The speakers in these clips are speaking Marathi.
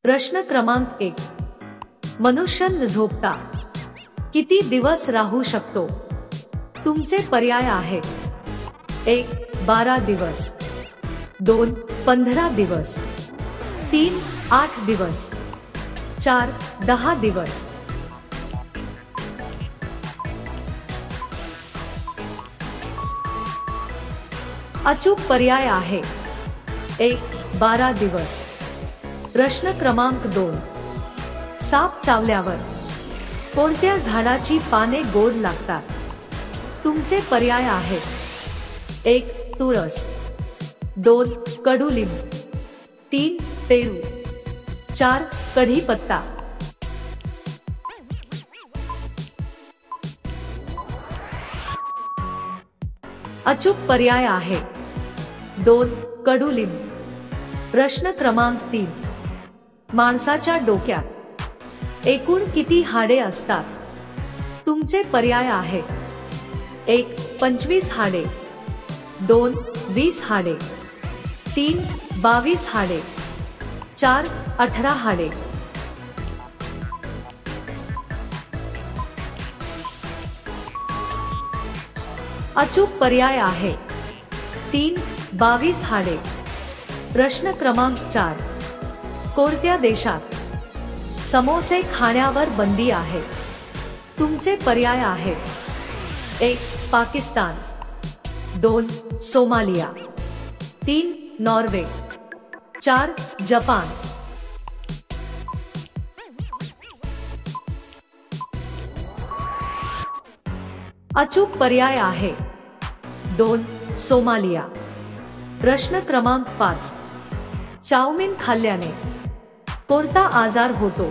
प्रश्न क्रमांक 1. मनुष्य न झोपता किती दिवस राहू शकतो? तुमचे पर्याय आहेत: 1. 12 दिवस, 2. 15 दिवस, 3. 8 दिवस, 4. 10 दिवस. अचूक पर्याय आहे 1. 12 दिवस. प्रश्न क्रमांक 2. साप चावल्यावर कोणत्या झाडाची पाने गोड लागतात? तुमचे पर्याय आहेत: 1. तुळस, 2. कडुलिंब, 3. पेरू, 4. कढीपत्ता. अचूक पर्याय आहे 2. कडुलिंब. प्रश्न क्रमांक 3. माणसाच्या डोक्यात एकूण किती हाडे असतात? तुमचे पर्याय आहेत: 1. 25 हाडे, 2. 20 हाडे, 3. 22 हाडे, 4. 18 हाडे. अचूक पर्याय आहे 3. 22 हाडे. प्रश्न क्रमांक 4. कोणत्या देशात समोसे खाण्यावर बंदी आहे? तुमचे पर्याय आहेत: 1. पाकिस्तान, 2. सोमालिया, 3. नॉर्वे, 4. जपान. अचूक पर्याय आहे 2. सोमालिया. प्रश्न क्रमांक 5. चाऊमिन खाल्ल्याने कोणता आजार होतो?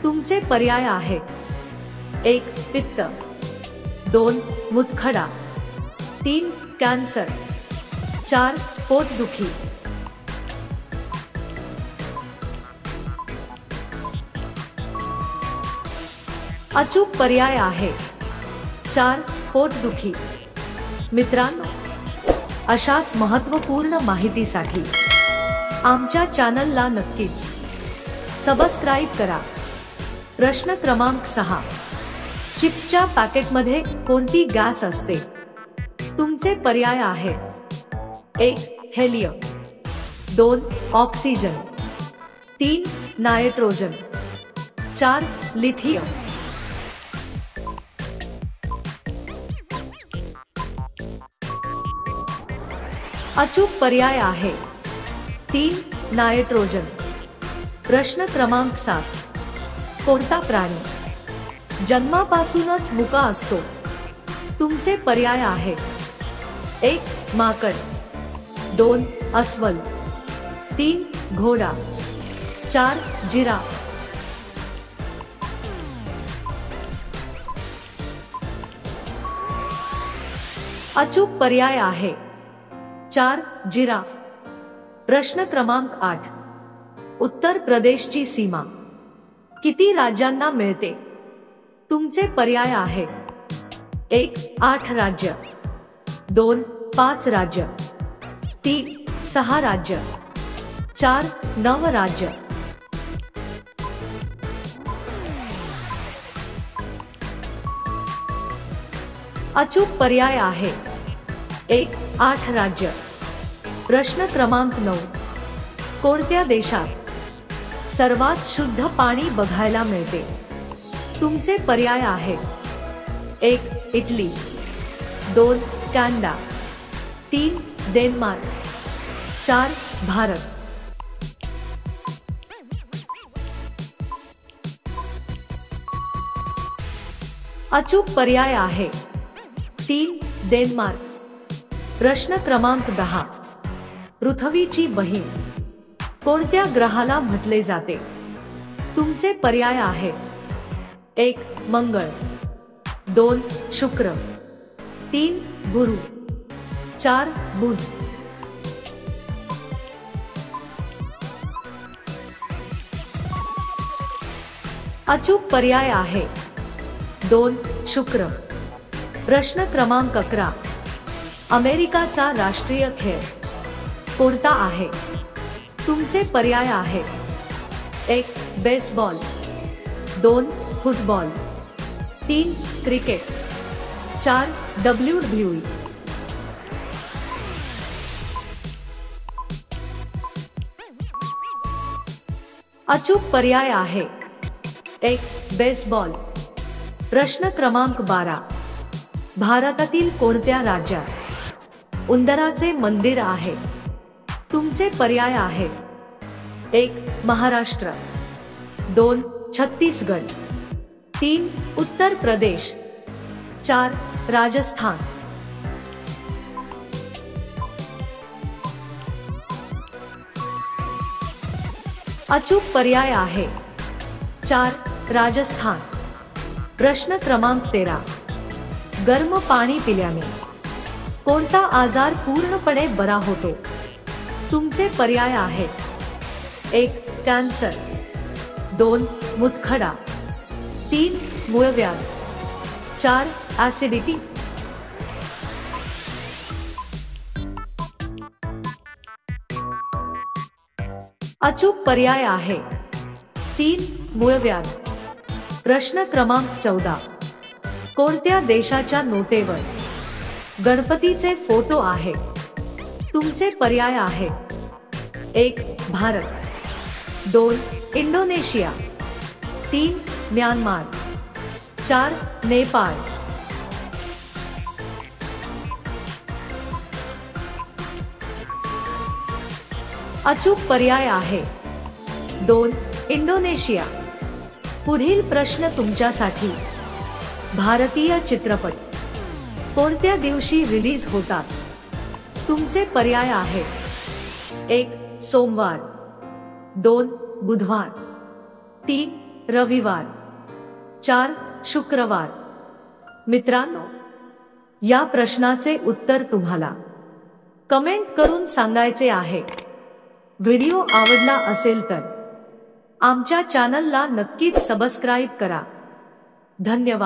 तुमचे पर्याय आहेत: 1. पित्त, 2. मूतखडा, 3. कॅन्सर, 4. पोटदुखी. अचूक पर्याय आहे 4. पोटदुखी. मित्रांनो, अशाच महत्त्वपूर्ण माहितीसाठी आमच्या चॅनलला नक्कीच सबस्क्राईब करा. प्रश्न क्रमांक 6. चिप्सच्या पॅकेटमध्ये कोणती गॅस असते? तुमचे पर्याय आहेत: 1. हेलियम, 2. ऑक्सिजन, 3. नायट्रोजन, 4. लिथियम. अचूक पर्याय आहे 3. नायट्रोजन. प्रश्न क्रमांक 7. कोणता प्राणी जन्मापासूनच मुका असतो? तुमचे पर्याय आहेत: 1. माकड, 2. अस्वल, 3. घोडा, 4. जिराफ. अचूक पर्याय आहे 4. जिराफ. प्रश्न क्रमांक 8. उत्तर प्रदेशची सीमा किती राज्यांना मिळते? तुमचे पर्याय आहेत: 1. 8 राज्य, 2. 5 राज्य, 3. 6 राज्य, 4. 9 राज्य. अचूक पर्याय आहे 1. 8 राज्य. प्रश्न क्रमांक 9. कोणत्या देशात सर्वात शुद्ध पाणी बघायला मिळते? तुमचे पर्याय आहेत: 1. इटली, 2. कॅनडा, 3. डेन्मार्क, 4. भारत. अचूक पर्याय आहे 3. डेन्मार्क. प्रश्न क्रमांक 10. पृथ्वीची बहीण कोणत्या ग्रहाला म्हटले जाते? तुमचे पर्याय आहेत: 1. मंगळ, 2. शुक्र, 3. गुरु, 4. बुध. अचूक पर्याय आहे 2. शुक्र. प्रश्न क्रमांक 11. अमेरिकाचा राष्ट्रीय खेळ कोणता आहे? तुमचे पर्याय आहेत: एक बेसबॉल, 2 फुटबॉल, 3 क्रिकेट, 4 WWE। अचूक पर्याय आहे 1 बेसबॉल। प्रश्न क्रमांक 12, भारतातील कोणत्या राज्यात उंदराचे मंदिर आहे? तुमचे पर्याय आहेत 1 महाराष्ट्र, 2 छत्तीसगड, 3 उत्तर प्रदेश, 4 राजस्थान। अचूक पर्याय आहे 4 राजस्थान। प्रश्न क्रमांक 13, गरम पाणी पिल्याने कोणता आजार पूर्णपणे बरा होतो? तुमचे पर्याय आहेत 1 कॅन्सर, 2 मूतखडा, 3 मूळव्याध, 4 ऍसिडिटी। अचूक पर्याय आहे 3 मूळव्याध। प्रश्न क्रमांक 14, कोणत्या देशाच्या नोटेवर गणपतीचे फोटो आहे? तुमचे पर्याय आहेत 1 भारत, 2 इंडोनेशिया, 3 म्यानमार, 4 नेपाळ। अचूक पर्याय आहे 2 इंडोनेशिया। पुढील प्रश्न तुमच्यासाठी, भारतीय चित्रपट कोणत्या दिवशी रिलीज होतात? तुमचे पर्याय आहेत 1 सोमवार, 2 बुधवार, 3 रविवार, 4 शुक्रवार। मित्रांनो, या प्रश्नाचे उत्तर तुम्हाला कमेंट करून सांगायचे आहे। व्हिडिओ आवडला असेल तर आमच्या चॅनलला नक्कीच सबस्क्राईब करा। धन्यवाद।